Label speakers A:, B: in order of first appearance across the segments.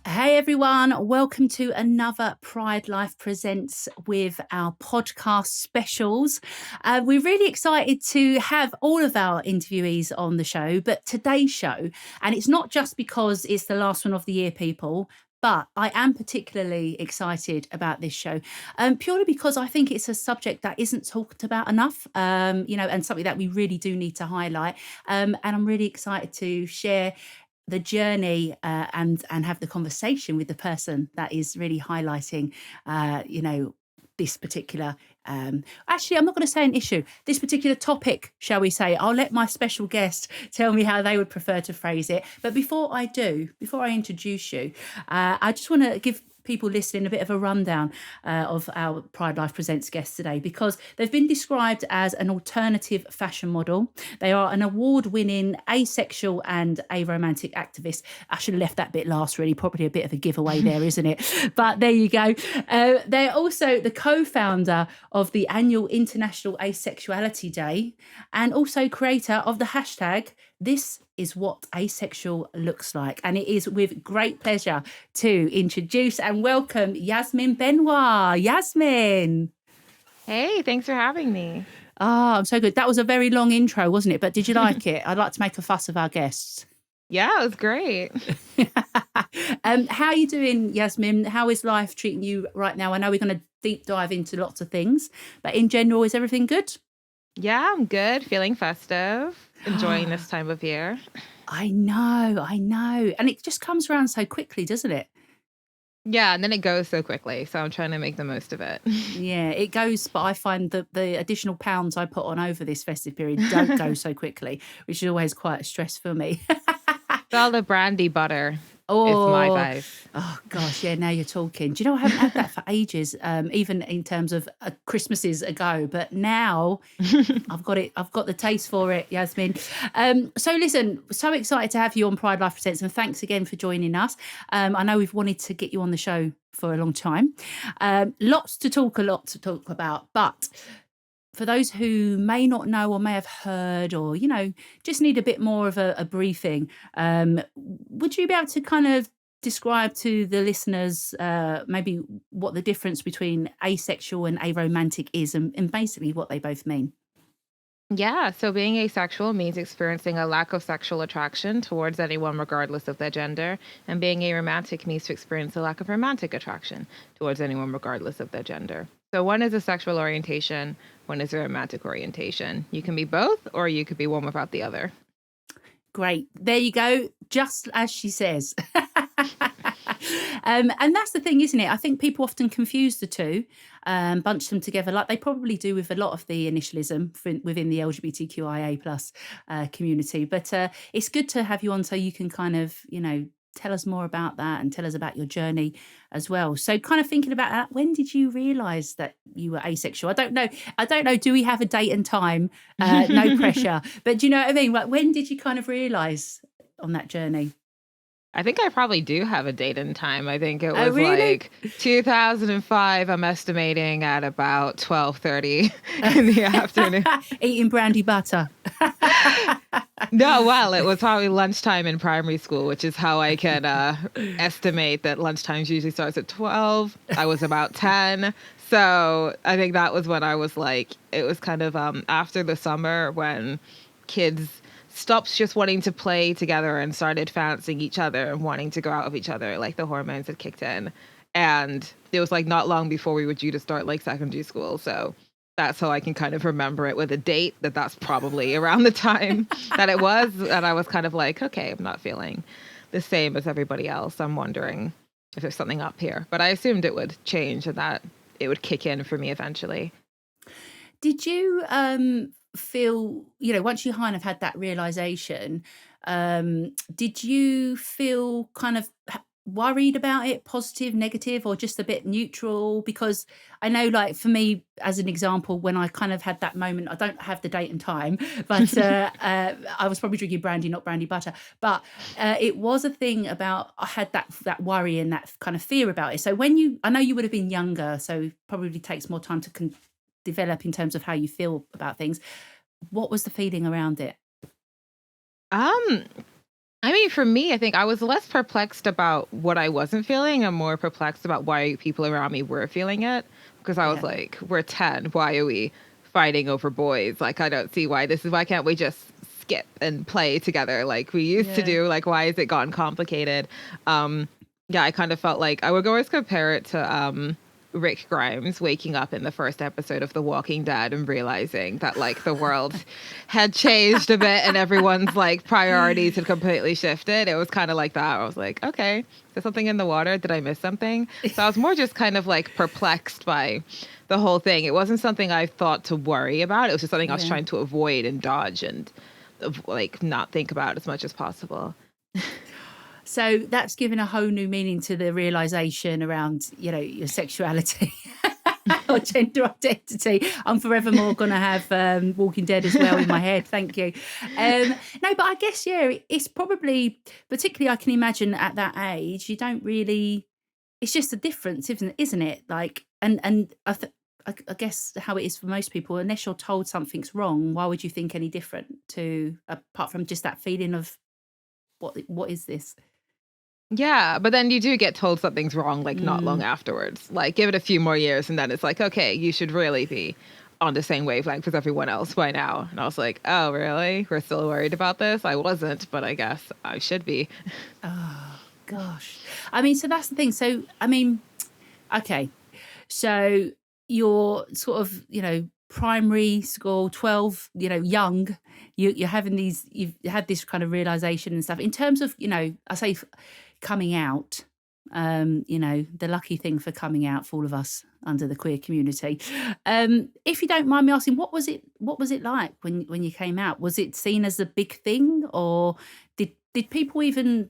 A: Hey everyone, welcome to another Pride Life Presents with our podcast specials. We're really excited to have all of our interviewees on the show, but today's show, and it's not just because it's the last one of the year, people, but I am particularly excited about this show, purely because I think it's a subject that isn't talked about enough, and something that we really do need to highlight. And I'm really excited to share the journey and have the conversation with the person that is really highlighting, this particular. Actually, I'm not going to say an issue. This particular topic, shall we say? I'll let my special guest tell me how they would prefer to phrase it. But before I introduce you, I just want to give people listening a bit of a rundown of our Pride Life Presents guests today, because they've been described as an alternative fashion model. They are an award-winning asexual and aromantic activist. I should have left that bit last, really. Probably a bit of a giveaway there, isn't it? But there you go. They're also the co-founder of the annual International Asexuality Day and also creator of the hashtag This is what asexual looks like. And it is with great pleasure to introduce and welcome Yasmin Benoit. Yasmin.
B: Hey, thanks for having me.
A: Ah, I'm so good. That was a very long intro, wasn't it? But did you like it? I'd like to make a fuss of our guests.
B: Yeah, it was great.
A: How are you doing, Yasmin? How is life treating you right now? I know we're going to deep dive into lots of things, but in general, is everything good?
B: Yeah, I'm good. Feeling festive. Enjoying this time of year.
A: I know. And it just comes around so quickly, doesn't it?
B: Yeah, and then it goes so quickly. So I'm trying to make the most of it.
A: Yeah, it goes, but I find that the additional pounds I put on over this festive period don't go so quickly, which is always quite a stress for me.
B: All the brandy butter is my
A: Oh,
B: vibe.
A: oh gosh, yeah, now you're talking. Do you know, I haven't had that for ages, even in terms of Christmases ago, but now I've got it. I've got the taste for it, Yasmin. So listen, so excited to have you on Pride Life Presents, and thanks again for joining us. I know we've wanted to get you on the show for a long time. Lots to talk, a lot to talk about, but for those who may not know or may have heard or, just need a bit more of a briefing, would you be able to kind of describe to the listeners maybe what the difference between asexual and aromantic is and basically what they both mean?
B: Yeah, so being asexual means experiencing a lack of sexual attraction towards anyone regardless of their gender, and being aromantic means to experience a lack of romantic attraction towards anyone regardless of their gender. So one is a sexual orientation, one is a romantic orientation. You can be both, or you could be one without the other.
A: Great. There you go. Just as she says. And that's the thing, isn't it? I think people often confuse the two, bunch them together like they probably do with a lot of the initialism within the LGBTQIA plus community. But it's good to have you on so you can kind of, tell us more about that and tell us about your journey as well. So kind of thinking about that, when did you realise that you were asexual? I don't know. Do we have a date and time? No pressure. But do you know what I mean? Like, when did you kind of realise on that journey?
B: I think I probably do have a date and time. I think it
A: Oh,
B: was
A: really?
B: like 2005. I'm estimating at about 12:30 in the afternoon.
A: Eating brandy butter.
B: No, well, it was probably lunchtime in primary school, which is how I can estimate that lunchtime usually starts at 12. I was about 10. So I think that was when I was like, it was kind of after the summer when kids stopped just wanting to play together and started fancying each other and wanting to go out with each other. Like the hormones had kicked in. And it was like not long before we were due to start like secondary school. So that's how I can kind of remember it with a date that's probably around the time that it was. And I was kind of like, okay, I'm not feeling the same as everybody else. I'm wondering if there's something up here. But I assumed it would change and that it would kick in for me eventually.
A: Did you feel, once you kind of had that realization, did you feel kind of worried about it, positive, negative, or just a bit neutral? Because I know, like, for me, as an example, when I kind of had that moment, I don't have the date and time, but I was probably drinking brandy, not brandy butter. But it was a thing about, I had that worry and that kind of fear about it. So I know you would have been younger, so probably takes more time to develop in terms of how you feel about things. What was the feeling around it?
B: Um, I mean, for me, I think I was less perplexed about what I wasn't feeling and more perplexed about why people around me were feeling it. Because I was
A: Yeah.
B: like, we're 10. Why are we fighting over boys? Like, I don't see why this is. Why can't we just skip and play together like we used to
A: Yeah.
B: do? Like, why has it gotten complicated? Um, yeah, I kind of felt like I would always compare it to Rick Grimes waking up in the first episode of The Walking Dead and realizing that like the world had changed a bit and everyone's like priorities had completely shifted. It was kind of like that. I was like, okay, is there something in the water? Did I miss something? So I was more just kind of like perplexed by the whole thing. It wasn't something I thought to worry about. It was just something I was
A: Yeah.
B: trying to avoid and dodge and like not think about as much as possible.
A: So that's given a whole new meaning to the realization around, your sexuality or gender identity. I'm forevermore going to have Walking Dead as well in my head. Thank you. No, but I guess, yeah, it's probably, particularly I can imagine at that age, you don't really, it's just a difference, isn't it? Like, and I guess how it is for most people, unless you're told something's wrong, why would you think any different to, apart from just that feeling of what is this?
B: Yeah, but then you do get told something's wrong like not long
A: Mm,
B: afterwards. Like give it a few more years and then it's like, okay, you should really be on the same wavelength as everyone else by now. And I was like, oh, really? We're still worried about this? I wasn't, but I guess I should be.
A: oh gosh. I mean, so that's the thing. So, I mean, okay. So you're sort of, primary school, 12, young, you're having you've had this kind of realization and stuff. In terms of, I say coming out, the lucky thing for coming out for all of us under the queer community. If you don't mind me asking, what was it like when you came out? Was it seen as a big thing, or did people even,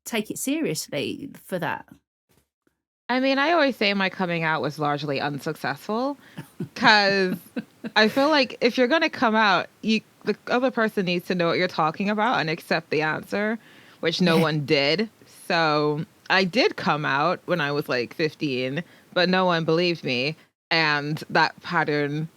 A: take it seriously for that?
B: I mean, I always say my coming out was largely unsuccessful because I feel like if you're going to come out, the other person needs to know what you're talking about and accept the answer, which no
A: Yeah.
B: one did. So I did come out when I was like 15, but no one believed me. And that pattern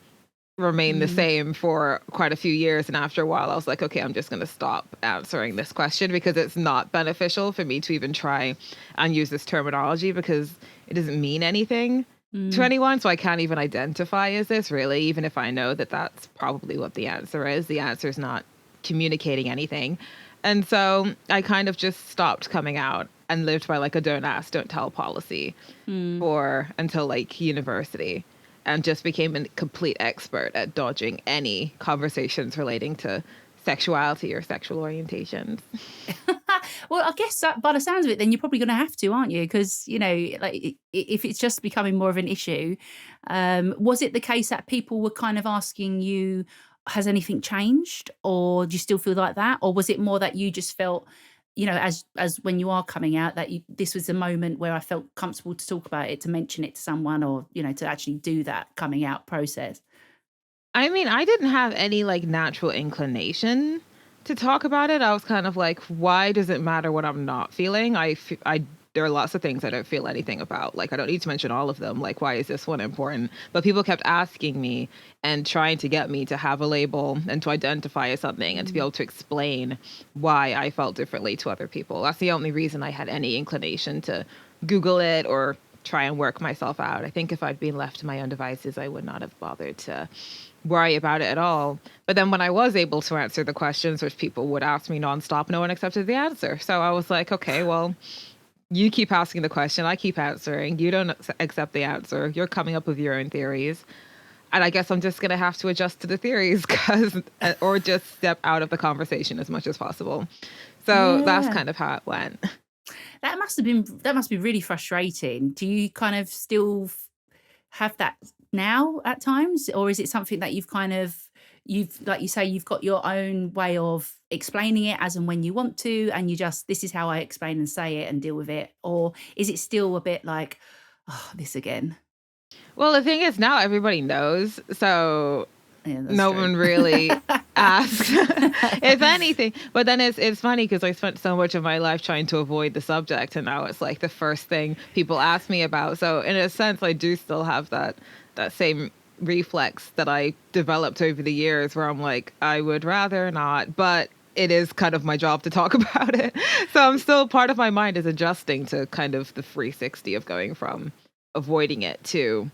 B: remained the
A: Mm,
B: same for quite a few years. And after a while, I was like, okay, I'm just going to stop answering this question because it's not beneficial for me to even try and use this terminology because it doesn't mean anything to
A: mm,
B: anyone. So I can't even identify as this really, even if I know that that's probably what the answer is. The answer is not communicating anything. And so I kind of just stopped coming out and lived by like a don't ask, don't tell policy
A: mm.
B: for until like university and just became a complete expert at dodging any conversations relating to sexuality or sexual orientations.
A: Well, I guess that by the sounds of it, then you're probably gonna have to, aren't you? Because, like, if it's just becoming more of an issue, was it the case that people were kind of asking you, "Has anything changed?" Or do you still feel like that? Or was it more that you just felt, as when you are coming out, that this was a moment where I felt comfortable to talk about it, to mention it to someone, or, to actually do that coming out process?
B: I mean, I didn't have any like natural inclination to talk about it. I was kind of like, why does it matter what I'm not feeling? There are lots of things I don't feel anything about. Like, I don't need to mention all of them. Like, why is this one important? But people kept asking me and trying to get me to have a label and to identify as something and to be
A: Mm,
B: able to explain why I felt differently to other people. That's the only reason I had any inclination to Google it or try and work myself out. I think if I'd been left to my own devices, I would not have bothered to worry about it at all. But then when I was able to answer the questions, which people would ask me nonstop, no one accepted the answer. So I was like, okay, well, you keep asking the question, I keep answering. You don't accept the answer. You're coming up with your own theories. And I guess I'm just going to have to adjust to the theories because, or just step out of the conversation as much as possible. So that's
A: yeah.
B: kind of how it went.
A: That must be really frustrating. Do you kind of still have that now at times, or is it something that you've like you say, you've got your own way of explaining it as and when you want to, and you just, this is how I explain and say it and deal with it? Or is it still a bit like, oh, this again?
B: Well, the thing is now everybody knows. So
A: Yeah, that's
B: no
A: true.
B: one really asks if anything. But then it's funny because I spent so much of my life trying to avoid the subject, and now it's like the first thing people ask me about. So in a sense, I do still have that same reflex that I developed over the years, where I'm like, I would rather not, but it is kind of my job to talk about it. So I'm still, part of my mind is adjusting to kind of the 360 of going from avoiding it to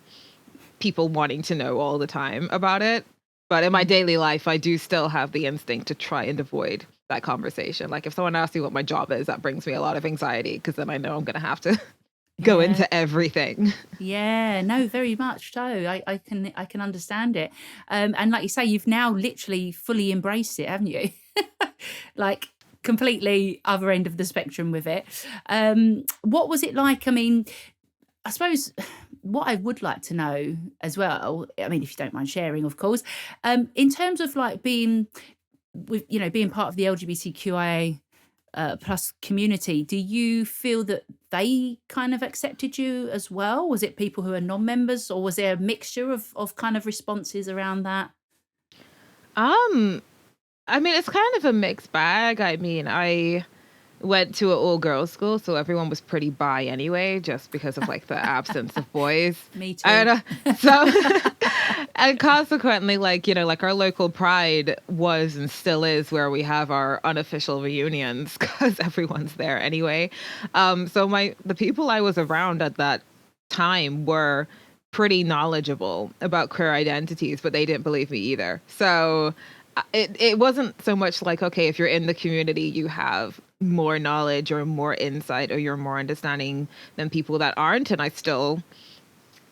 B: people wanting to know all the time about it. But in my daily life, I do still have the instinct to try and avoid that conversation. Like if someone asks me what my job is, that brings me a lot of anxiety because then I know I'm going to have to go
A: Yeah.
B: into everything.
A: Yeah, no, very much so. I can understand it. And like you say, you've now literally fully embraced it, haven't you? Like completely other end of the spectrum with it. What was it like? I mean, I suppose what I would like to know as well, I mean, if you don't mind sharing, of course, in terms of like being with, you know, being part of the LGBTQIA plus community, do you feel that they kind of accepted you as well? Was it people who are non-members, or was there a mixture of kind of responses around that?
B: Um, I mean, it's kind of a mixed bag. I mean, I went to an all girls school, so everyone was pretty bi anyway, just because of like the absence of boys.
A: Me too.
B: And so, and consequently, like, you know, like our local pride was and still is where we have our unofficial reunions because everyone's there anyway. So the people I was around at that time were pretty knowledgeable about queer identities, but they didn't believe me either. So it wasn't so much like, okay, if you're in the community, you have more knowledge or more insight or you're more understanding than people that aren't. And I still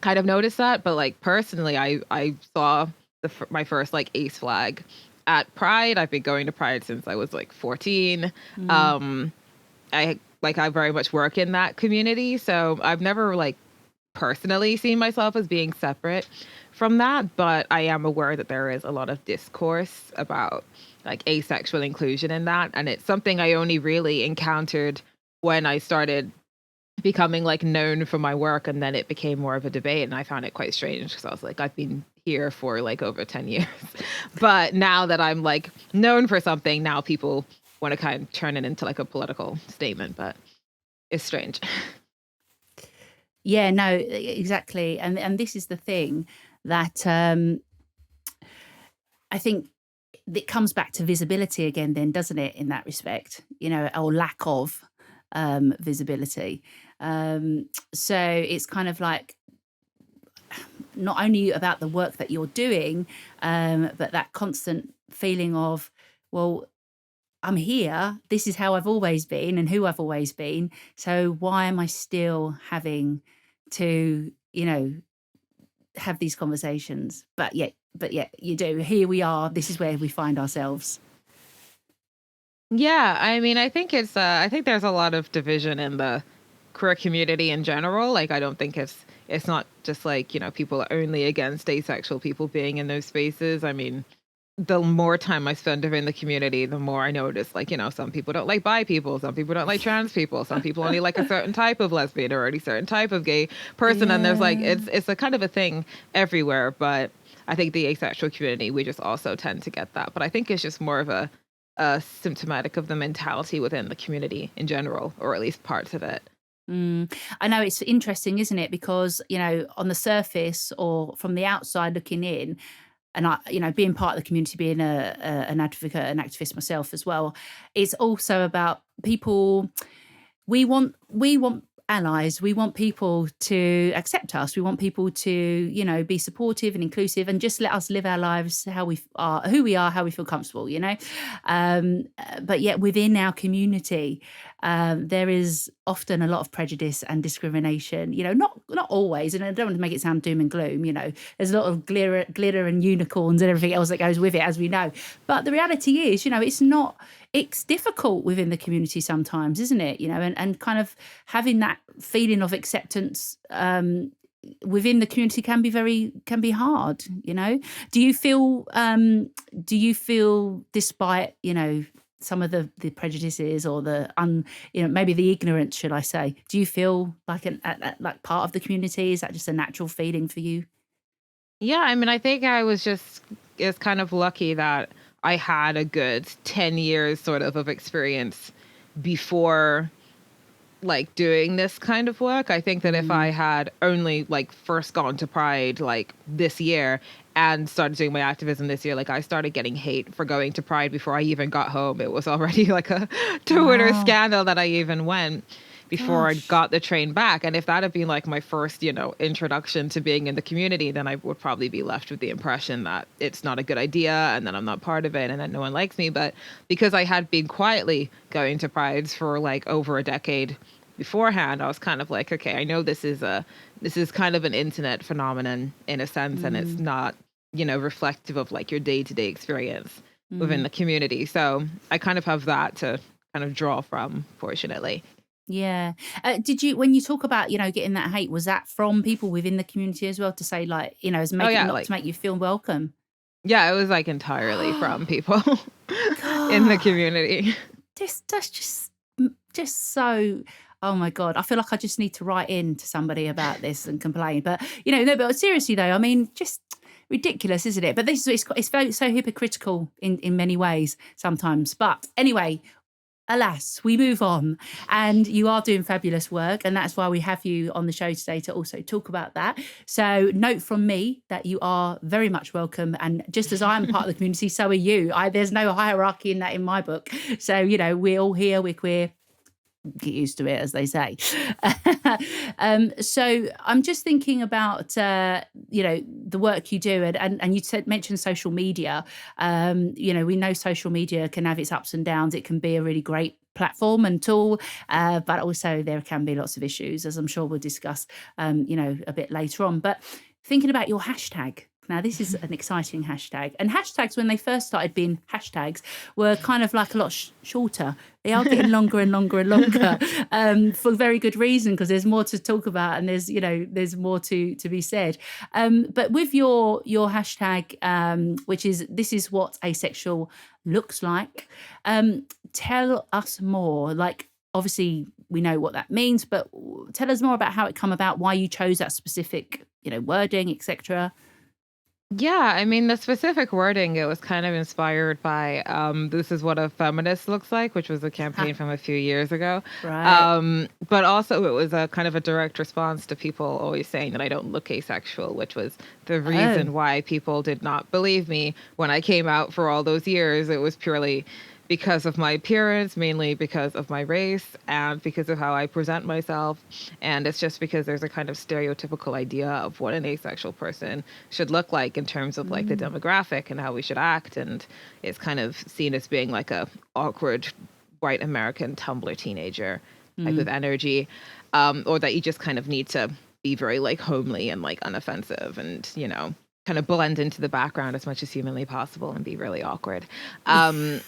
B: kind of noticed that. But like personally, I saw my first like ace flag at Pride. I've been going to Pride since I was like 14.
A: Mm.
B: I very much work in that community. So I've never like personally seen myself as being separate from that, but I am aware that there is a lot of discourse about like asexual inclusion in that. And it's something I only really encountered when I started becoming like known for my work, and then it became more of a debate, and I found it quite strange because I was like, I've been here for like over 10 years. But now that I'm like known for something, now people want to kind of turn it into like a political statement, but it's strange.
A: Yeah, no, exactly. And this is the thing that I think it comes back to visibility again then, doesn't it, in that respect, you know, or lack of visibility. So it's kind of like not only about the work that you're doing, but that constant feeling of, well, I'm here, this is how I've always been and who I've always been. So why am I still having to, you know, have these conversations? But yet you do. Here we are. This is where we find ourselves.
B: Yeah, I mean, I think there's a lot of division in the queer community in general. Like, I don't think it's not just like, you know, people are only against asexual people being in those spaces. I mean, the more time I spend in the community, the more I notice, like, you know, some people don't like bi people, some people don't like trans people, some people only like a certain type of lesbian or a certain type of gay person. And there's like,
A: Yeah.
B: it's a kind of a thing everywhere. But I think the asexual community, we just also tend to get that. But I think it's just more of a symptomatic of the mentality within the community in general, or at least parts of it.
A: I know it's interesting, isn't it? Because, you know, on the surface or from the outside looking in, and I, you know, being part of the community, being an advocate, an activist myself as well, it's also about people. We want allies. We want people to accept us. We want people to, you know, be supportive and inclusive, and just let us live our lives how we are, who we are, how we feel comfortable. You know, but yet within our community, there is often a lot of prejudice and discrimination. You know, not always, and I don't want to make it sound doom and gloom. You know, there's a lot of glitter and unicorns and everything else that goes with it, as we know. But the reality is, you know, it's difficult within the community sometimes, isn't it? You know, and kind of having that feeling of acceptance within the community can be hard. You know, do you feel despite, you know, some of the prejudices or you know, maybe the ignorance, should I say, do you feel like like part of the community? Is that just a natural feeling for you?
B: Yeah, I mean, I think I was just is kind of lucky that I had a good 10 years sort of experience before like doing this kind of work. I think that if I
A: Mm,
B: had only like first gone to Pride like this year and started doing my activism this year. Like I started getting hate for going to Pride before I even got home. It was already like a Twitter
A: Wow.
B: scandal that I even went before I
A: Gosh.
B: got the train back. And if that had been like my first, introduction to being in the community, then I would probably be left with the impression that it's not a good idea and that I'm not part of it and that no one likes me. But because I had been quietly going to Prides for like over a decade beforehand, I was kind of like, okay, I know this is kind of an internet phenomenon in a sense, and it's
A: Mm,
B: not, reflective of like your day-to-day experience within
A: mm.
B: the community. So I kind of have that to kind of draw from, fortunately.
A: Yeah. Did you, when you talk about, getting that hate, was that from people within the community as well to say like, as
B: Oh
A: make it
B: yeah,
A: not
B: like
A: to make you feel welcome?
B: yeah, it was like entirely from people in the
A: God,
B: community.
A: that's just so. Oh my God, I feel like I just need to write in to somebody about this and complain. But no, but seriously though, I mean, just ridiculous, isn't it? But this is it's very so hypocritical in many ways sometimes. But anyway, alas, we move on. And you are doing fabulous work. And that's why we have you on the show today to also talk about that. So, note from me that you are very much welcome. And just as I'm part of the community, so are you. There's no hierarchy in that in my book. So, we're all here, we're queer. Get used to it, as they say. So I'm just thinking about the work you do, and you mentioned social media. We know social media can have its ups and downs. It can be a really great platform and tool, but also there can be lots of issues, as I'm sure we'll discuss, a bit later on. But thinking about your hashtag. Now, this is an exciting hashtag. And hashtags, when they first started being hashtags, were kind of like a lot shorter. They are getting longer and longer and longer, for very good reason, because there's more to talk about and there's more to be said. But with your hashtag, which is "This is what asexual looks like," tell us more. Like, obviously, we know what that means, but tell us more about how it come about, why you chose that specific, wording, etc.
B: Yeah, I mean, the specific wording, it was kind of inspired by This is what a feminist looks like, which was a campaign from a few years ago.
A: Right.
B: But also, it was a kind of a direct response to people always saying that I don't look asexual, which was the
A: Oh.
B: reason why people did not believe me when I came out for all those years. It was purely because of my appearance, mainly because of my race, and because of how I present myself. And it's just because there's a kind of stereotypical idea of what an asexual person should look like in terms of like the
A: Mm.
B: demographic and how we should act. And it's kind of seen as being like a awkward white American Tumblr teenager type of
A: Mm.
B: energy, or that you just kind of need to be very like homely and like unoffensive and, kind of blend into the background as much as humanly possible and be really awkward. Um,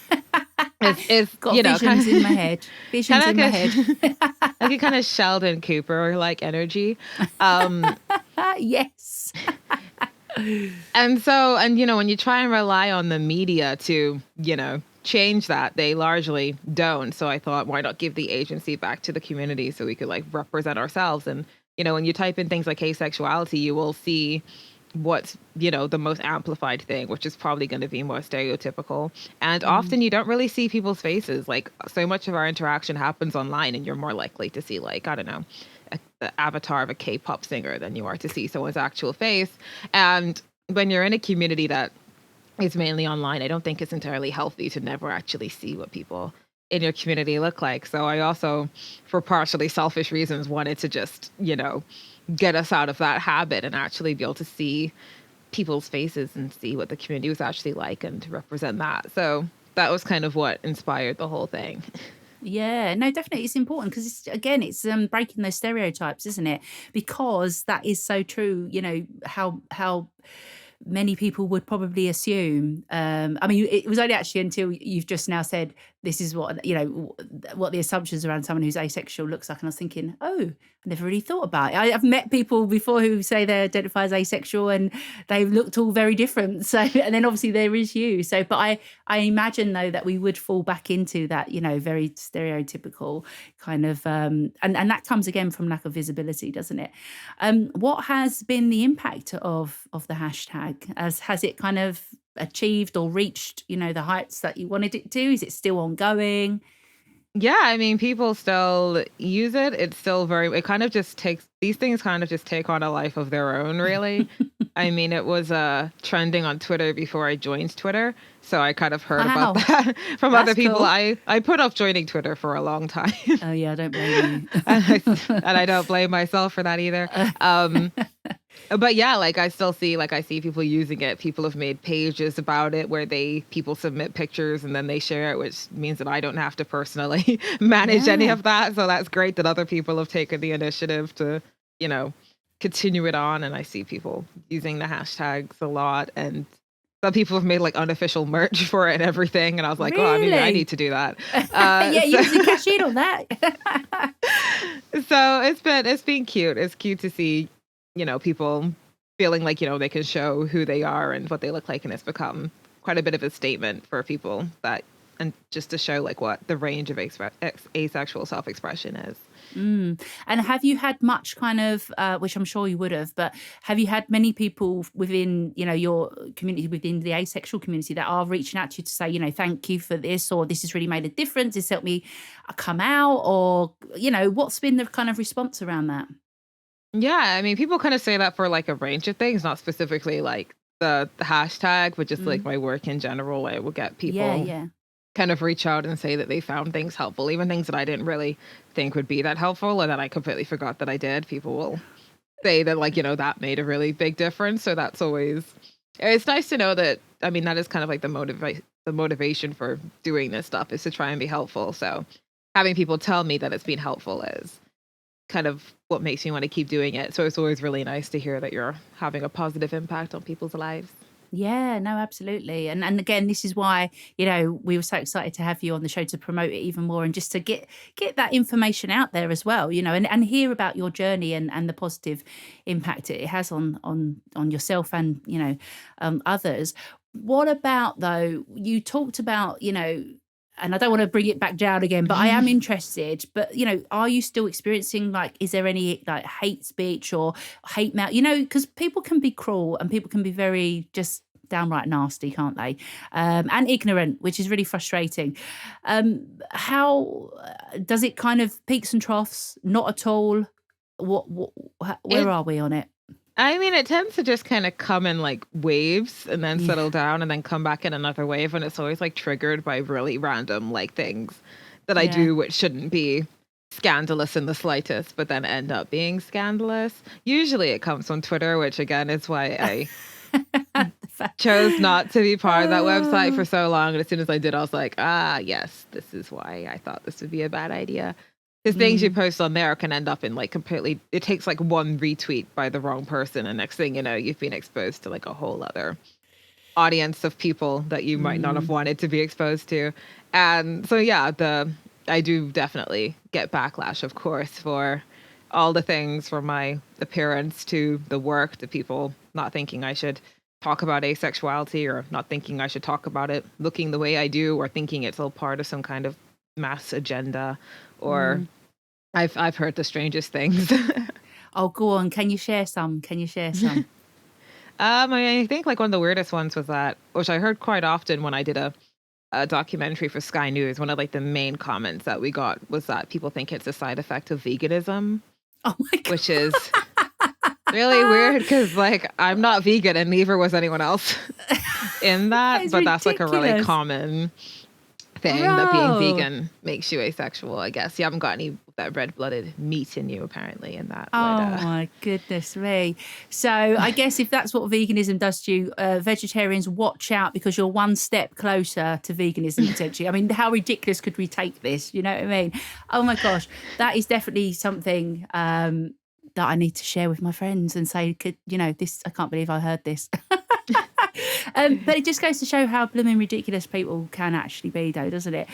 B: is
A: Got
B: kind
A: visions in my
B: of
A: head. Visions
B: kind
A: in
B: of
A: my
B: like
A: head.
B: a like a kind of Sheldon Cooper like energy. Um,
A: Yes.
B: and when you try and rely on the media to, change that, they largely don't. So I thought, why not give the agency back to the community so we could like represent ourselves? And, when you type in things like asexuality, you will see what's, the most amplified thing, which is probably going to be more stereotypical. And
A: Mm.
B: often you don't really see people's faces. Like so much of our interaction happens online, and you're more likely to see like, I don't know, the avatar of a K-pop singer than you are to see someone's actual face. And when you're in a community that is mainly online, I don't think it's entirely healthy to never actually see what people in your community look like. So I also, for partially selfish reasons, wanted to just, get us out of that habit and actually be able to see people's faces and see what the community was actually like and to represent that. So that was kind of what inspired the whole thing.
A: Yeah, no, definitely. It's important because it's breaking those stereotypes, isn't it? Because that is so true. How many people would probably assume. I mean, it was only actually until you've just now said this is what what the assumptions around someone who's asexual looks like, and I was thinking, oh, I never really thought about it. I've met people before who say they identify as asexual, and they've looked all very different. So, and then obviously there is you. So, but I imagine though that we would fall back into that, very stereotypical kind of, and that comes again from lack of visibility, doesn't it? What has been the impact of the hashtag? Has it kind of achieved or reached, the heights that you wanted it to? Is it still ongoing?
B: Yeah, I mean, people still use it. It's still it kind of just takes, these things kind of just take on a life of their own, really. I mean, it was trending on Twitter before I joined Twitter. So I kind of heard about
A: Wow,
B: that from other
A: that's
B: people.
A: cool.
B: I put off joining Twitter for a long time.
A: Oh yeah, I don't blame you.
B: And I don't blame myself for that either. Um, but yeah, like I see people using it. People have made pages about it where people submit pictures and then they share it, which means that I don't have to personally manage any
A: Yeah,
B: of that. So that's great that other people have taken the initiative to, you know, continue it on. And I see people using the hashtags a lot, and some people have made like unofficial merch for it and everything. And I was like, oh, maybe I need
A: really.
B: to do that.
A: Yeah,
B: So
A: use the cash in on that.
B: so it's been cute. It's cute to see, people feeling like, they can show who they are and what they look like. And it's become quite a bit of a statement for people and just to show like what the range of asexual self-expression is.
A: Mm. And have you had much kind of, which I'm sure you would have, but have you had many people within, your community, within the asexual community that are reaching out to you to say, thank you for this, or this has really made a difference, this helped me come out, or, what's been the kind of response around that?
B: Yeah, I mean, people kind of say that for like a range of things, not specifically like the hashtag, but just like
A: Mm.
B: my work in general. I will get
A: Yeah,
B: people
A: yeah.
B: kind of reach out and say that they found things helpful, even things that I didn't really think would be that helpful or that I completely forgot that I did. People will say that, like, that made a really big difference. So that's always, it's nice to know that. I mean, that is kind of like the motivation for doing this stuff is to try and be helpful. So having people tell me that it's been helpful is kind of what makes me want to keep doing it. So it's always really nice to hear that you're having a positive impact on people's lives.
A: Yeah, no, absolutely. And again, this is why, we were so excited to have you on the show to promote it even more and just to get that information out there as well, and hear about your journey and the positive impact it has on yourself and, others. What about though, you talked about, and I don't want to bring it back down again, but I am interested. But are you still experiencing, like, is there any like hate speech or hate mail? Because people can be cruel and people can be very just downright nasty, can't they? And ignorant, which is really frustrating. How does it kind of peaks and troughs? Not at all. Where
B: It
A: are we on it?
B: I mean, it tends to just kind of come in like waves and then
A: Yeah,
B: settle down and then come back in another wave. And it's always like triggered by really random like things that I
A: yeah.
B: do, which shouldn't be scandalous in the slightest, but then end up being scandalous. Usually it comes from Twitter, which again is why I chose not to be part of that website for
A: Oh,
B: so long. And as soon as I did, I was like, ah, yes, this is why I thought this would be a bad idea. The things you
A: mm,
B: post on there can end up in like completely, it takes like one retweet by the wrong person. And next thing you know, you've been exposed to like a whole other audience of people that you might not have
A: mm,
B: wanted to be exposed to. And so, yeah, I do definitely get backlash, of course, for all the things from my appearance to the work to people not thinking I should talk about asexuality or not thinking I should talk about it looking the way I do or thinking it's all part of some kind of mass agenda or
A: mm.
B: I've heard the strangest things.
A: Oh, go on. Can you share some? Can you share some?
B: I think like one of the weirdest ones was that, which I heard quite often when I did a documentary for Sky News. One of like the main comments that we got was that people think it's a side effect of veganism,
A: Oh my
B: which is really
A: god.
B: weird because like I'm not vegan and neither was anyone else in
A: That
B: that,
A: is
B: but that's like a really
A: ridiculous.
B: common thing that being
A: Bro.
B: vegan makes you asexual, I guess. You haven't got any of that red-blooded meat in you apparently, and that would
A: Oh my goodness me. So I guess if that's what veganism does to you, vegetarians, watch out because you're one step closer to veganism potentially. I mean, how ridiculous could we take this? You know what I mean? Oh my gosh, that is definitely something that I need to share with my friends and say, could this? I can't believe I heard this. But it just goes to show how blooming ridiculous people can actually be, though, doesn't it?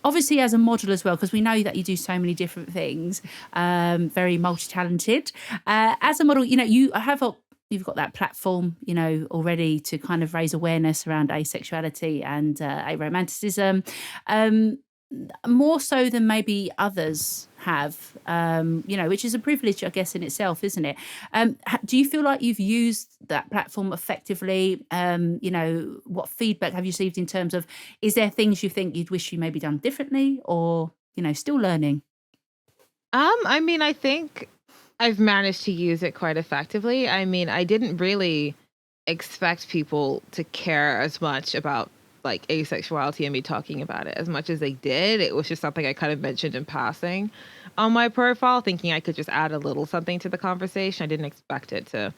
A: Obviously, as a model as well, because we know that you do so many different things, very multi-talented. As a model, you've got that platform, already to kind of raise awareness around asexuality and aromanticism. more so than maybe others have, which is a privilege, I guess, in itself, isn't it? Do you feel like you've used that platform effectively? What feedback have you received in terms of, is there things you think you'd wish you maybe done differently, or, still learning?
B: I mean, I think I've managed to use it quite effectively. I mean, I didn't really expect people to care as much about like asexuality and me talking about it as much as they did. It was just something I kind of mentioned in passing on my profile, thinking I could just add a little something to the conversation. I didn't expect it to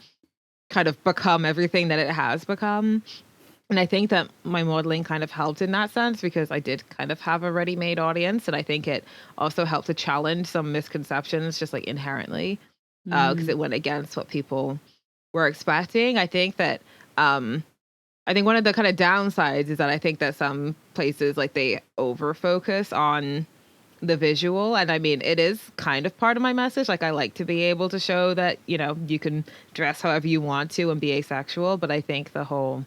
B: kind of become everything that it has become. And I think that my modeling kind of helped in that sense because I did kind of have a ready-made audience, and I think it also helped to challenge some misconceptions just like inherently, because
A: Mm,
B: it went against what people were expecting. I think one of the kind of downsides is that I think that some places like they over focus on the visual, and I mean it is kind of part of my message. Like I like to be able to show that, you can dress however you want to and be asexual, but I think the whole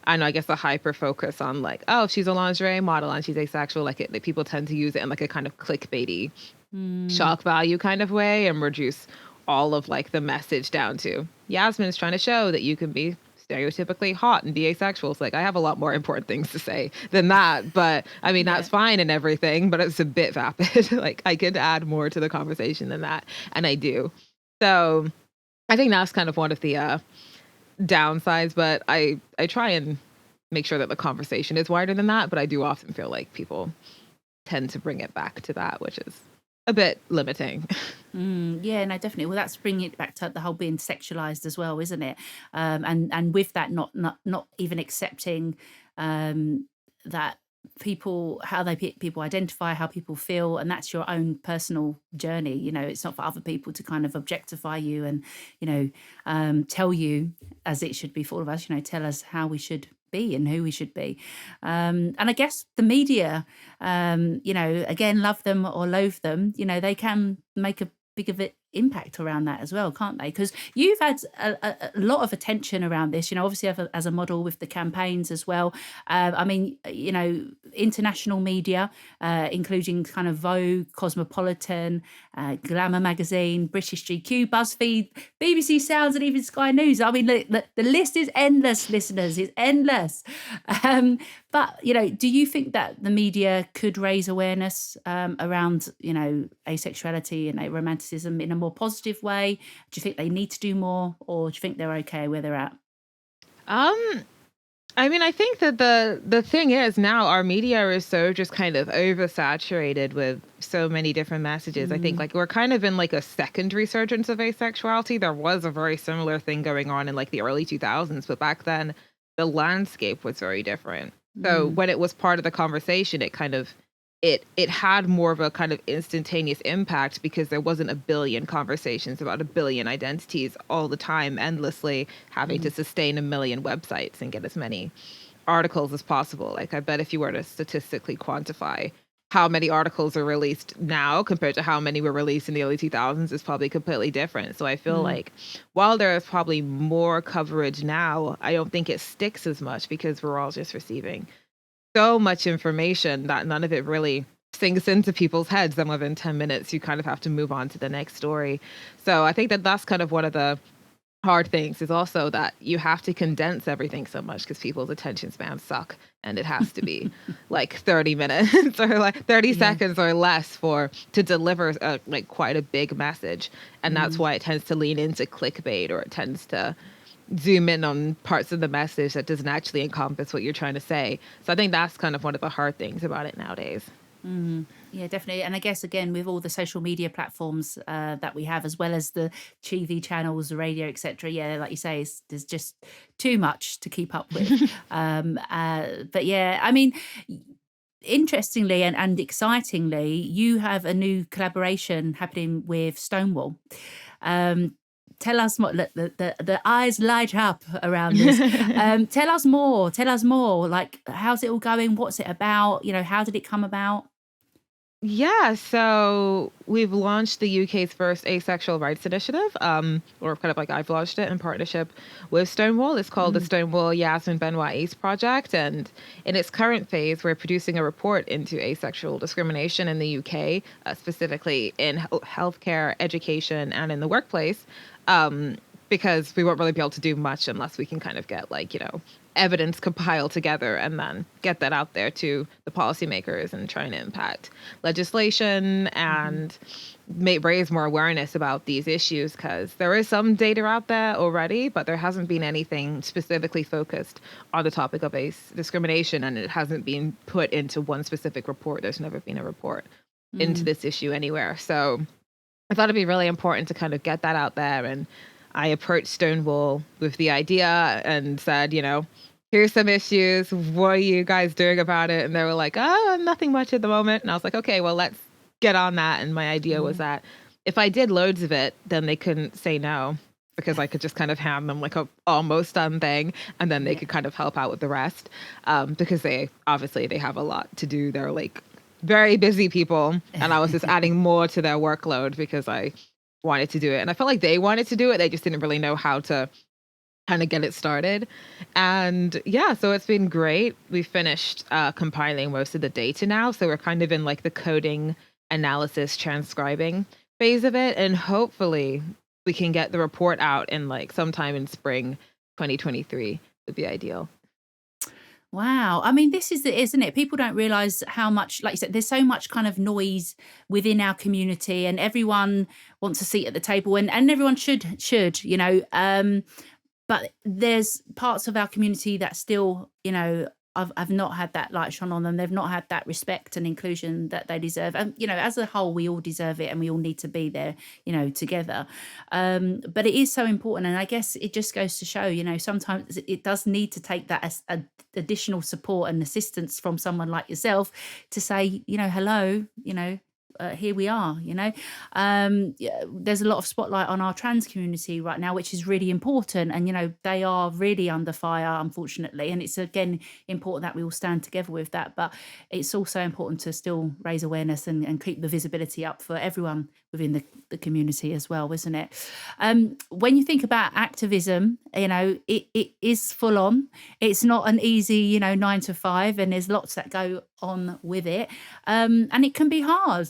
B: I know, I guess the hyper focus on like, oh, she's a lingerie model and she's asexual, like people tend to use it in like a kind of clickbaity
A: mm,
B: shock value kind of way and reduce all of like the message down to Yasmin's trying to show that you can be stereotypically hot and be asexual. It's like I have a lot more important things to say than that. But I mean
A: yeah.
B: that's fine and everything, but it's a bit vapid. Like I could add more to the conversation than that. And I do. So I think that's kind of one of the downsides, but I try and make sure that the conversation is wider than that, but I do often feel like people tend to bring it back to that, which is a bit limiting.
A: Yeah, no, definitely. Well, that's bringing it back to the whole being sexualized as well, isn't it? And with that, not even accepting that people, how people identify, how people feel, and that's your own personal journey. It's not for other people to kind of objectify you and tell you, as it should be for all of us. Tell us how we should be and who we should be. And I guess the media, again, love them or loathe them, they can make a big of an impact around that as well, can't they? Because you've had a lot of attention around this, obviously as a model with the campaigns as well. I mean, international media, including kind of Vogue, Cosmopolitan, Glamour magazine, British GQ, BuzzFeed, BBC Sounds, and even Sky News. I mean, the list is endless, listeners. It's endless. But, do you think that the media could raise awareness around, asexuality and aromanticism in a more positive way? Do you think they need to do more, or do you think they're okay where they're at?
B: Um, I mean, I think that the thing is now our media is so just kind of oversaturated with so many different messages. I think
A: Mm,
B: like we're kind of in like a second resurgence of asexuality. There was a very similar thing going on in like the early 2000s, but back then the landscape was very different. So
A: mm,
B: when it was part of the conversation, it kind of it had more of a kind of instantaneous impact because there wasn't a billion conversations about a billion identities all the time endlessly having to
A: mm,
B: sustain a million websites and get as many articles as possible. Like I bet if you were to statistically quantify how many articles are released now compared to how many were released in the early 2000s is probably completely different. So I feel
A: mm.
B: like while there is probably more coverage now, I don't think it sticks as much because we're all just receiving so much information that none of it really sinks into people's heads. Then within 10 minutes, you kind of have to move on to the next story. So I think that that's kind of one of the hard things is also that you have to condense everything so much because people's attention spans suck and it has to be like 30 minutes or like 30
A: Yeah.
B: seconds or less for to deliver like quite a big message, and that's
A: Mm.
B: why it tends to lean into clickbait, or it tends to zoom in on parts of the message that doesn't actually encompass what you're trying to say. So I think that's kind of one of the hard things about it nowadays.
A: Yeah, definitely. And I guess again, with all the social media platforms that we have, as well as the TV channels, the radio, etc. Yeah, like you say, there's just too much to keep up with. But yeah, I mean, y- interestingly and excitingly, you have a new collaboration happening with Stonewall. Um, Tell us more. Look, the eyes light up around this. Tell us more. Tell us more. Like, how's it all going? What's it about? How did it come about?
B: Yeah, so we've launched the UK's first asexual rights initiative, or kind of like I've launched it in partnership with Stonewall. It's called the
A: Mm.
B: Stonewall Yasmin Benoit Ace Project, and in its current phase, we're producing a report into asexual discrimination in the UK, specifically in healthcare, education, and in the workplace. Um, because we won't really be able to do much unless we can kind of get like, evidence compiled together and then get that out there to the policymakers and trying to impact legislation
A: Mhm.
B: and raise more awareness about these issues, because there is some data out there already, but there hasn't been anything specifically focused on the topic of discrimination, and it hasn't been put into one specific report. There's never been a report into
A: Mm.
B: this issue anywhere. So I thought it'd be really important to kind of get that out there. And I approached Stonewall with the idea and said, here's some issues. What are you guys doing about it? And they were like, oh, nothing much at the moment. And I was like, okay, well, let's get on that. And my idea was
A: Mm.
B: that if I did loads of it, then they couldn't say no, because I could just kind of hand them like a almost done thing, and then they
A: Yeah.
B: could kind of help out with the rest. Because they have a lot to do. They're like very busy people, and I was just adding more to their workload because I wanted to do it. And I felt like they wanted to do it. They just didn't really know how to kind of get it started. And yeah, so it's been great. We finished compiling most of the data now. So we're kind of in like the coding, analysis, transcribing phase of it. And hopefully we can get the report out in like sometime in spring 2023 would be ideal.
A: Wow. I mean, this is it, isn't it? People don't realize how much, like you said, there's so much kind of noise within our community, and everyone wants a seat at the table, and everyone should, but there's parts of our community that still, I've not had that light shone on them. They've not had that respect and inclusion that they deserve. And, as a whole, we all deserve it, and we all need to be there, together. But it is so important. And I guess it just goes to show, sometimes it does need to take that as additional support and assistance from someone like yourself to say, hello, here we are, yeah, there's a lot of spotlight on our trans community right now, which is really important. And, they are really under fire, unfortunately. And it's, again, important that we all stand together with that. But it's also important to still raise awareness and keep the visibility up for everyone within the community as well, isn't it? When you think about activism, it is full on. It's not an easy, 9 to 5, and there's lots that go on with it. And it can be hard,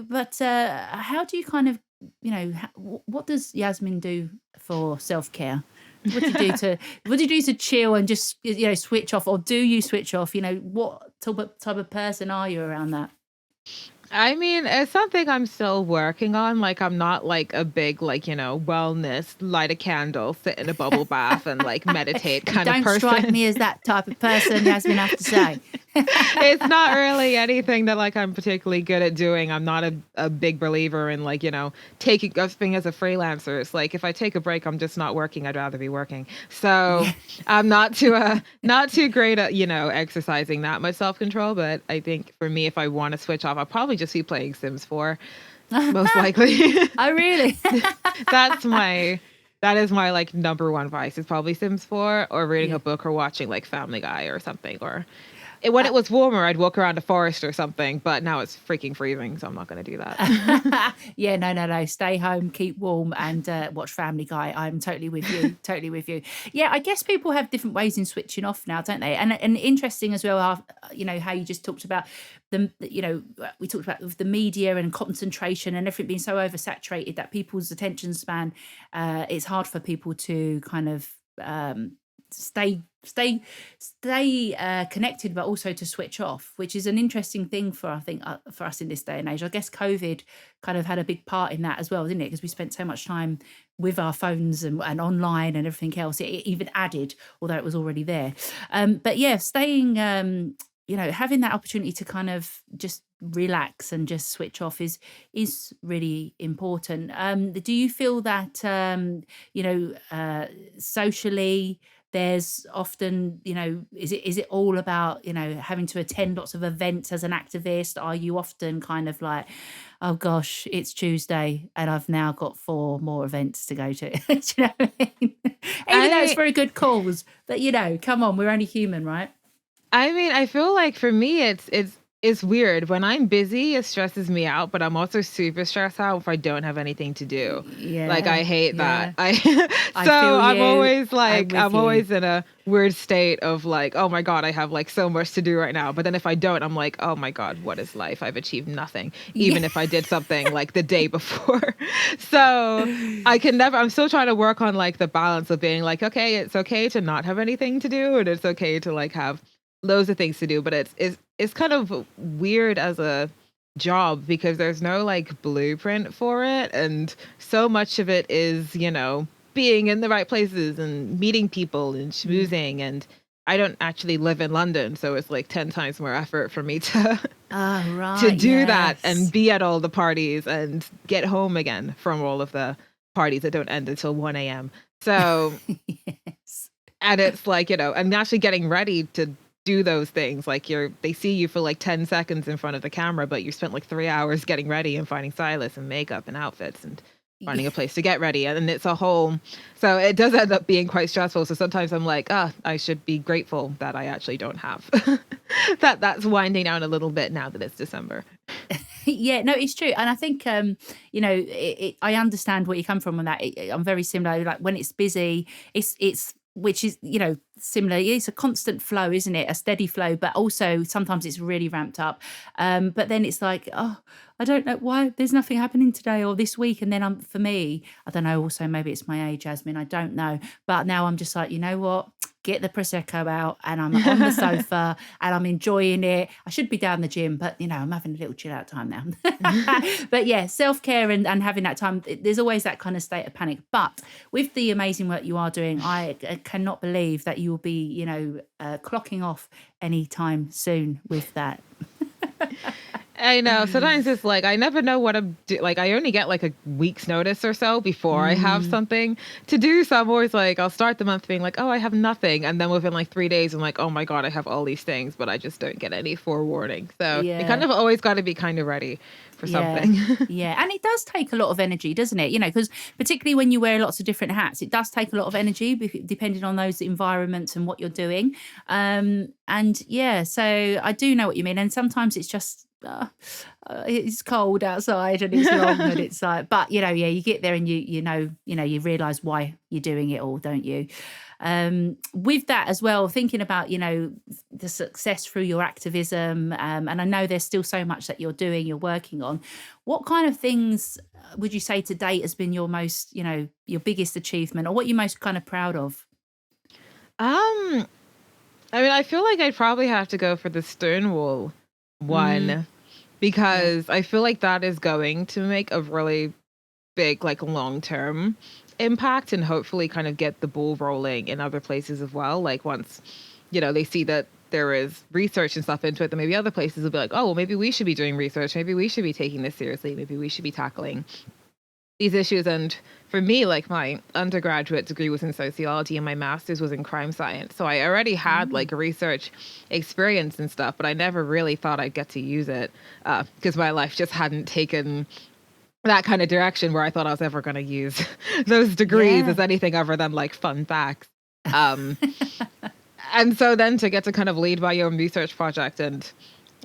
A: but how do you kind of, what does Yasmin do for self-care? What do you do to chill and just, switch off, or do you switch off? What type of person are you around that?
B: I mean, it's something I'm still working on. Like, I'm not like a big, like, wellness, light a candle, sit in a bubble bath and like meditate
A: You
B: kind of
A: don't strike
B: person.
A: me as that type of person, Yasmin, I have to say.
B: It's not really anything that like I'm particularly good at doing. I'm not a big believer in like, taking being as a freelancer. It's like if I take a break, I'm just not working. I'd rather be working. So
A: Yeah.
B: I'm not too great at, exercising that much self-control. But I think for me, if I want to switch off, I'll probably just be playing Sims 4, most likely.
A: Oh, really?
B: That's my that is my like number one vice, is probably Sims 4 or reading
A: Yeah.
B: a book or watching like Family Guy or something. Or when it was warmer, I'd walk around a forest or something, but now it's freaking freezing, so I'm not going to do that.
A: Yeah, no, no, no. Stay home, keep warm, and watch Family Guy. I'm totally with you. Totally with you. Yeah, I guess people have different ways in switching off now, don't they? And interesting as well, how, how you just talked about we talked about with the media and concentration and everything being so oversaturated that people's attention span, it's hard for people to kind of stay stay connected, but also to switch off, which is an interesting thing for, I think, for us in this day and age. I guess COVID kind of had a big part in that as well, didn't it? Because we spent so much time with our phones and online and everything else. It even added, although it was already there. But yeah, staying having that opportunity to kind of just relax and just switch off is really important. Do you feel that socially there's often, is it all about, having to attend lots of events as an activist? Are you often kind of like, oh gosh, it's Tuesday and I've now got 4 more events to go to? Do you know what I mean? Even though it's
B: I
A: for a good cause, but come on, we're only human, right?
B: I mean, I feel like for me, it's It's weird. When I'm busy, it stresses me out, but I'm also super stressed out if I don't have anything to do. Like,
A: Yeah,
B: I hate that.
A: yeah.
B: I
A: I
B: so
A: feel
B: I'm
A: you.
B: always
A: I'm
B: like
A: with
B: I'm
A: you.
B: always in a weird state of like, oh my God, I have like so much to do right now. But then if I don't, I'm like, oh my God, what is life? I've achieved nothing,
A: Yeah.
B: even if I did something like the day before. So I can never, I'm still trying to work on like the balance of being like, okay, it's okay to not have anything to do, and it's okay to like have loads of things to do, but it's kind of weird as a job because there's no like blueprint for it, and so much of it is, being in the right places and meeting people and
A: Mm.
B: schmoozing, and I don't actually live in London, so it's like 10 times more effort for me to
A: Oh,
B: to
A: right.
B: do that and
A: Yes.
B: be at all the parties and get home again from all of the parties that don't end until 1 a.m. So,
A: Yes.
B: and it's like, and actually getting ready to do those things. Like they see you for like 10 seconds in front of the camera, but you spent like 3 hours getting ready and finding stylists and makeup and outfits and finding a place to get ready. And it's a whole, so it does end up being quite stressful. So sometimes I'm like, I should be grateful that I actually don't have that's winding down a little bit now that it's December.
A: Yeah, no, it's true, and I think I understand where you come from on that. I'm very similar. Like when it's busy, it's which is similar. It's a constant flow, isn't it? A steady flow, but also sometimes it's really ramped up. But then it's like, oh, I don't know why there's nothing happening today or this week, and then for me, I don't know. Also, maybe it's my age, Jasmine. I don't know, but now I'm just like, you know what? Get the prosecco out, and I'm on the sofa, and I'm enjoying it. I should be down the gym, but I'm having a little chill out time now. But yeah, self-care and having that time, there's always that kind of state of panic. But with the amazing work you are doing, I cannot believe that you will be, clocking off anytime soon with that.
B: I know. Sometimes it's like I never know what I'm like. I only get like a week's notice or so before I have
A: Mm,
B: something to do. So I'm always like, I'll start the month being like, oh, I have nothing, and then within like 3 days, I'm like, oh my God, I have all these things, but I just don't get any forewarning. So you kind
A: yeah.
B: of always got to be kind of ready for
A: Yeah.
B: something.
A: Yeah. And it does take a lot of energy, doesn't it? Because particularly when you wear lots of different hats, it does take a lot of energy depending on those environments and what you're doing. And yeah, so I do know what you mean. And sometimes it's just, it's cold outside and it's long and it's like, but yeah, you get there and you realize why you're doing it all, don't you? With that as well, thinking about the success through your activism, and I know there's still so much that you're working on. What kind of things would you say to date has been your most, your biggest achievement, or what you're most kind of proud of?
B: um, I mean, I feel like I'd probably have to go for the Stonewall
A: Mm,
B: one
A: yeah.
B: because I feel like that is going to make a really big, like long term impact and hopefully kind of get the ball rolling in other places as well. Like once, they see that there is research and stuff into it, then maybe other places will be like, oh, well, maybe we should be doing research. Maybe we should be taking this seriously. Maybe we should be tackling these issues. And for me, like my undergraduate degree was in sociology and my master's was in crime science. So I already had
A: Mm,
B: like research experience and stuff, but I never really thought I'd get to use it because my life just hadn't taken that kind of direction where I thought I was ever going to use those degrees
A: yeah.
B: as anything other than like fun facts. Um, and so then to get to kind of lead by your own research project, and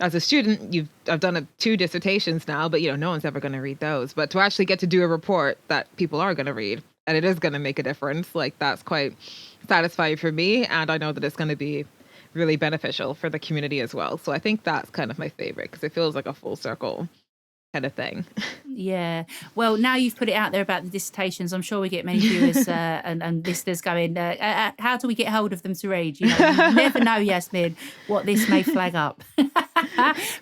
B: as a student, I've done 2 dissertations now, but no one's ever going to read those. But to actually get to do a report that people are going to read and it is going to make a difference, like that's quite satisfying for me, and I know that it's going to be really beneficial for the community as well. So I think that's kind of my favorite because it feels like a full circle kind of thing.
A: Yeah. Well, now you've put it out there about the dissertations, I'm sure we get many viewers and listeners going, how do we get hold of them to read? You never know, Yasmin, what this may flag up.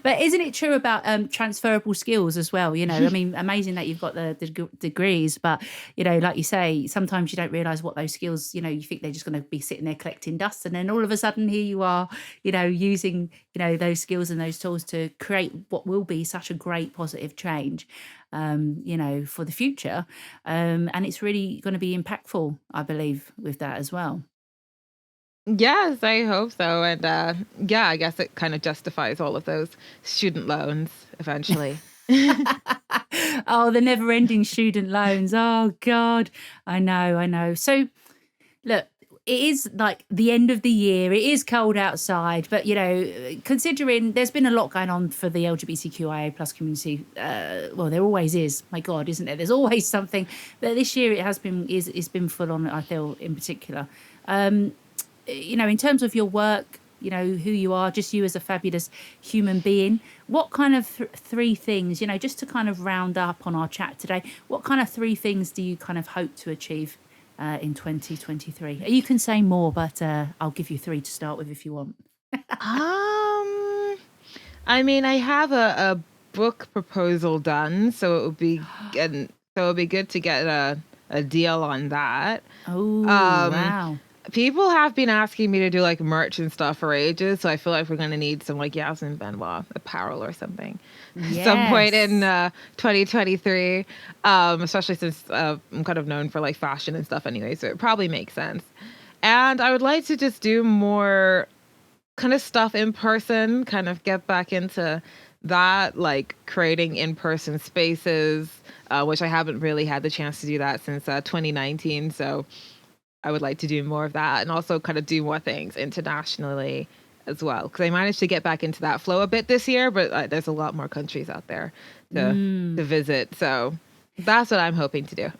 A: But isn't it true about transferable skills as well? I mean, amazing that you've got the degrees, but, like you say, sometimes you don't realize what those skills, you think they're just going to be sitting there collecting dust. And then all of a sudden here you are, using, those skills and those tools to create what will be such a great positive change, for the future. And it's really going to be impactful, I believe, with that as well.
B: Yes, I hope so. And yeah, I guess it kind of justifies all of those student loans eventually.
A: Oh, the never ending student loans. Oh, God. I know. So, look, it is like the end of the year. It is cold outside, but considering there's been a lot going on for the LGBTQIA plus community, well, there always is. My God, isn't there? There's always something. But this year it has been it's been full on. I feel in particular. In terms of your work, who you are, just you as a fabulous human being. What kind of three things, just to kind of round up on our chat today? What kind of three things do you kind of hope to achieve? In 2023. You can say more, but I'll give you three to start with if you want.
B: I mean, I have a book proposal done, so it would be good to get a deal on that.
A: Oh, wow.
B: People have been asking me to do like merch and stuff for ages, so I feel like we're gonna need some like Yasmin Benoit apparel or something.
A: Yes.
B: Some point in 2023, especially since I'm kind of known for like fashion and stuff anyway, so it probably makes sense. And I would like to just do more kind of stuff in person, kind of get back into that, like creating in-person spaces, which I haven't really had the chance to do that since 2019. So I would like to do more of that and also kind of do more things internationally as well. Because I managed to get back into that flow a bit this year, but there's a lot more countries out there to visit. So that's what I'm hoping to do.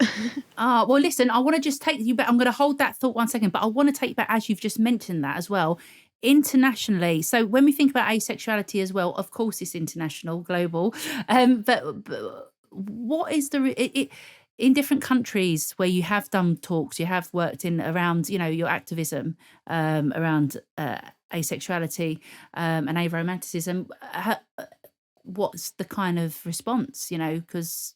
A: Well, listen, I want to just take you back. I'm going to hold that thought one second, but I want to take you back as you've just mentioned that as well. Internationally. So when we think about asexuality as well, of course it's international, global. But what is in different countries where you have done talks, you have worked in around, your activism around asexuality and aromanticism, what's the kind of response, because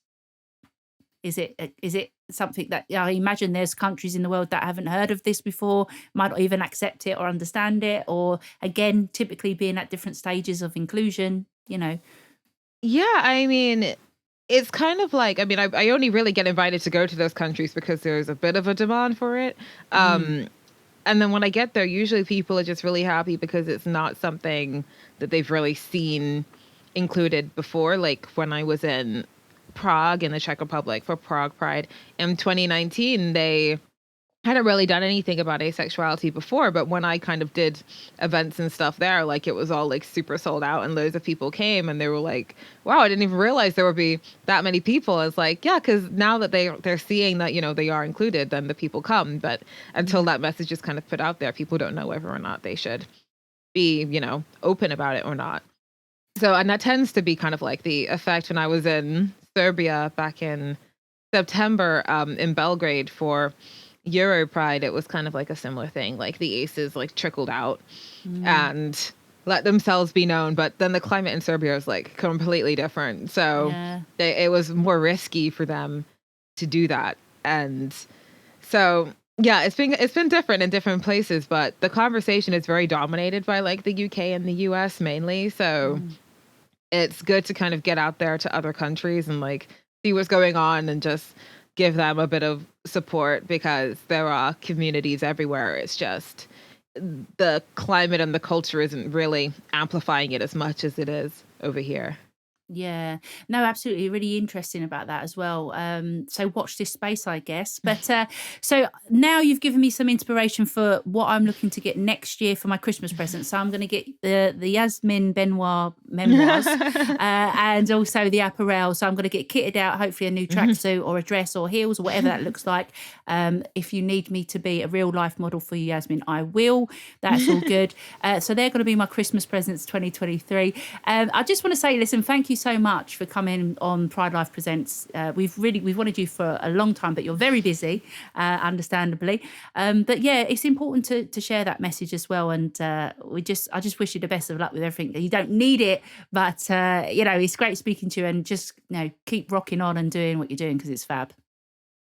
A: is it something that I imagine there's countries in the world that haven't heard of this before, might not even accept it or understand it, or again, typically being at different stages of inclusion,
B: Yeah, I mean, it's kind of like, I mean, I only really get invited to go to those countries because there's a bit of a demand for it. And then when I get there, usually people are just really happy because it's not something that they've really seen included before. Like when I was in Prague in the Czech Republic for Prague Pride in 2019, they hadn't really done anything about asexuality before, but when I kind of did events and stuff there, like it was all like super sold out and loads of people came and they were like, wow, I didn't even realize there would be that many people. It's like, yeah, because now that they're seeing that, they are included, then the people come. But until that message is kind of put out there, people don't know whether or not they should be, open about it or not. So, and that tends to be kind of like the effect when I was in Serbia back in September in Belgrade for Euro Pride. It was kind of like a similar thing. Like the aces like trickled out and let themselves be known. But then the climate in Serbia was like completely different. So it was more risky for them to do that. And so, yeah, it's been different in different places, but the conversation is very dominated by like the UK and the US mainly. So it's good to kind of get out there to other countries and like see what's going on and just give them a bit of support because there are communities everywhere. It's just the climate and the culture isn't really amplifying it as much as it is over here.
A: Yeah, no, absolutely. Really interesting about that as well. So watch this space, I guess. But so now you've given me some inspiration for what I'm looking to get next year for my Christmas present. So I'm going to get the Yasmin Benoit memoirs and also the apparel. So I'm going to get kitted out, hopefully a new tracksuit or a dress or heels or whatever that looks like. If you need me to be a real life model for you, Yasmin, I will. That's all good. So they're going to be my Christmas presents 2023. I just want to say, listen, thank you so much for coming on Pride Life Presents. We've wanted you for a long time, but you're very busy, understandably. But yeah, it's important to share that message as well. And I just wish you the best of luck with everything. You don't need it, but it's great speaking to you, and just keep rocking on and doing what you're doing because it's fab.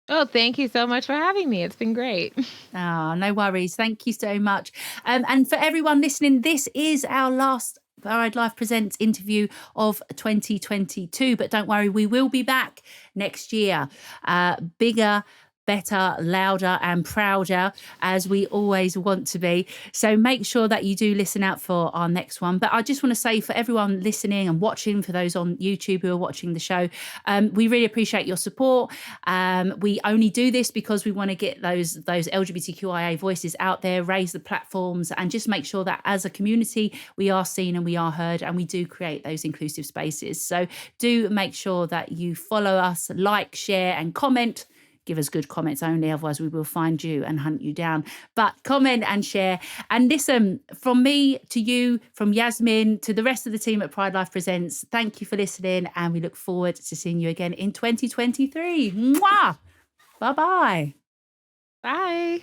B: Oh, thank you so much for having me. It's been great.
A: Oh, no worries. Thank you so much. And for everyone listening, this is our last Pride Life Presents interview of 2022. But don't worry, we will be back next year. Bigger, better, louder and prouder, as we always want to be. So make sure that you do listen out for our next one. But I just want to say, for everyone listening and watching, for those on YouTube who are watching the show, we really appreciate your support. We only do this because we want to get those LGBTQIA voices out there, raise the platforms, and just make sure that as a community we are seen and we are heard, and we do create those inclusive spaces. So do make sure that you follow us, like, share and comment. Give us good comments only, otherwise we will find you and hunt you down. But comment and share. And listen, from me to you, from Yasmin to the rest of the team at Pride Life Presents, thank you for listening, and we look forward to seeing you again in 2023. Mwah! Bye-bye.
B: Bye.